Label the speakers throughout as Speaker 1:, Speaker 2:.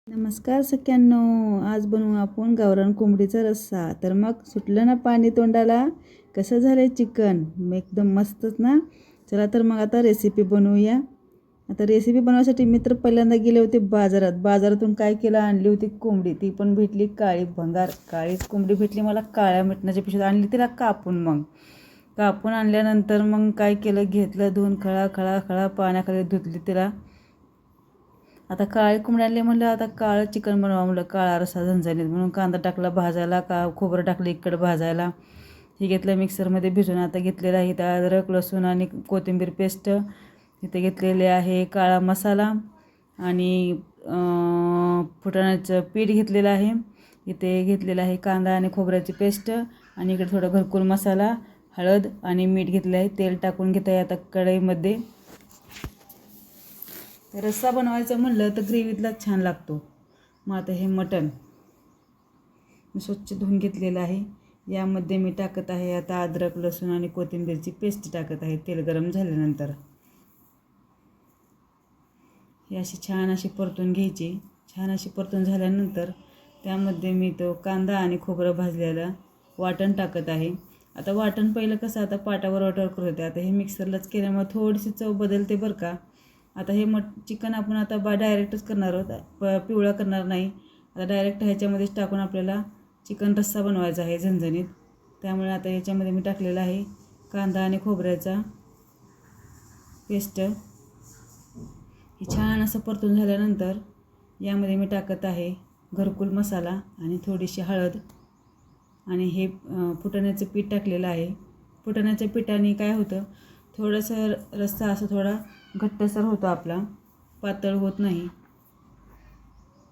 Speaker 1: नमस्कार सगळ्यांनो, आज बनवू आपण गावरान कोंबडीचा रस्सा. तर मग सुटलं ना पाणी तोंडाला. कसं झालंय चिकन एकदम मस्तच ना. चला तर मग आता रेसिपी बनवूया. आता रेसिपी बनवण्यासाठी मी तर पहिल्यांदा गेले होते बाजारातून काय केलं, आणली होती कोंबडी. ती पण भेटली काळी भंगार, काळीच कोंबडी भेटली मला. काळ्या मिठाच्या पिशवीत आणली तिला कापून आणल्यानंतर मग काय केलं, घेतलं धुवून खळा पाण्याखाली धुतली तिला. आता काळे कोंबडी आणले म्हणलं, आता काळं चिकन बनवा म्हणलं, काळा रस्सा झणझणीत म्हणून कांदा टाकला भाजायला, खोबरं टाकलं इकडं भाजायला. हे घेतलं मिक्सरमध्ये भिजून. आता घेतलेलं आहे इथं अद्रक लसूण आणि कोथिंबीर पेस्ट. इथे घेतलेले आहे काळा मसाला आणि फुटाण्याचं पीठ घेतलेलं आहे. इथे घेतलेलं आहे कांदा आणि खोबऱ्याची पेस्ट आणि इकडे थोडा घरकुल मसाला, हळद आणि मीठ घेतलं आहे. तेल टाकून घेत आहे आता कढईमध्ये. रस्सा बनवायचं म्हणलं तर ग्रेव्हीतलाच छान लागतो. मग आता हे मटण मी स्वच्छ धुवून घेतलेलं आहे. यामध्ये मी टाकत आहे आता अद्रक लसूण आणि कोथिंबीरची पेस्ट टाकत आहे. तेल गरम झाल्यानंतर ही अशी छान अशी परतून घ्यायची. छान अशी परतून झाल्यानंतर त्यामध्ये मी तो कांदा आणि खोबरं भाजलेलं वाटण टाकत आहे. आता वाटण पहिलं कसं आता पाटावर वाटावर करत होते, आता हे मिक्सरलाच केल्यामुळे थोडीशी चव बदलते बरं का. आता हे चिकन आपण आता डायरेक्टच करणार आहोत, पिवळा करणार नाही. आता डायरेक्ट ह्याच्यामध्येच टाकून आपल्याला चिकन रस्सा बनवायचा आहे झणझणीत. त्यामुळे आता याच्यामध्ये मी टाकलेला आहे कांदा आणि खोबऱ्याचा पेस्ट. हे छान असं परतून झाल्यानंतर यामध्ये मी टाकत आहे घरकुल मसाला आणि थोडीशी हळद आणि हे फुटाण्याचं पीठ टाकलेलं आहे. फुटाण्याच्या पिठाने काय होतं, थोडंसं रस्सा असं थोडा घट्टसर होतो आपला, पातळ होत नाही.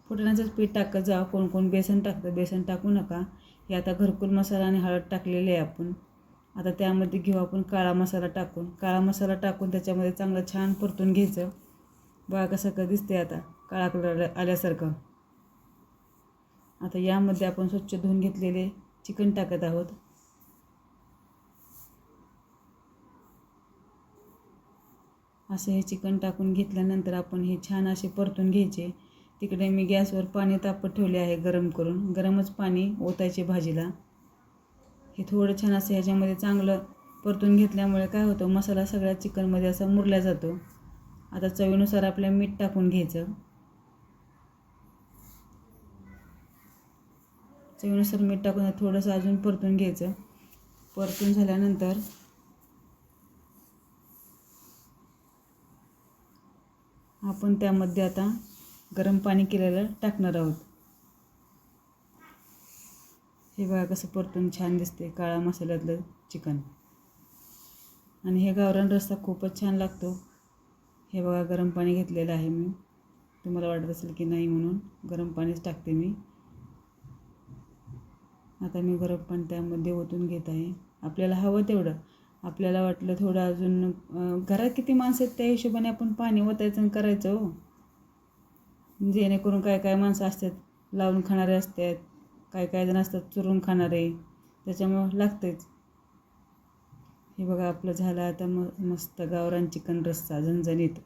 Speaker 1: फुटाण्याचंच पीठ टाकत जा. कोण बेसन टाकतं, बेसन टाकू नका. हे आता घरकुल मसाला आणि हळद टाकलेले आहे आपण. आता त्यामध्ये घेऊ आपण काळा मसाला टाकून त्याच्यामध्ये चांगलं छान परतून घ्यायचं. बघा कसं दिसते आता काळा कलर आल्यासारखं. आता यामध्ये आपण स्वच्छ धुवून घेतलेले चिकन टाकत आहोत. असे हे चिकन टाकून घेतल्यानंतर आपण हे छान असे परतून घ्यायचे. तिकडे मी गॅसवर पाणी तापत ठेवले आहे गरम करून. गरमच पाणी ओतायचे भाजीला. हे थोडं छान असं ह्याच्यामध्ये चांगलं परतून घेतल्यामुळे काय होतं, मसाला सगळ्या चिकनमध्ये असा मुरला जातो. आता चवीनुसार आपल्या मीठ टाकून घ्यायचं. चवीनुसार मीठ टाकून थोडंसं अजून परतून घ्यायचं. परतून झाल्यानंतर आपण त्यामध्ये आता गरम पाणी केलेलं टाकणार आहोत. हे बघा कसं परतून छान दिसते काळा मसाल्यातलं चिकन. आणि हे गावरान रस्सा खूपच छान लागतो. हे बघा गरम पाणी घेतलेलं आहे मी. तुम्हाला वाटत असेल की नाही म्हणून गरम पाणीच टाकते मी. आता मी गरम पाणी त्यामध्ये ओतून घेत आहे. आपल्याला हवं तेवढं. आपल्याला वाटलं थोडं अजून, घरात किती माणसं आहेत त्या हिशोबाने आपण पाणी ओतायचं आणि करायचं हो. जेणेकरून काय माणसं असतात लावून खाणारे असतात, काय जण असतात चुरून खाणारे, त्याच्यामुळं लागतेच. हे बघा आपलं झालं आता मस्त गावरान चिकन रस्सा झणझणीत.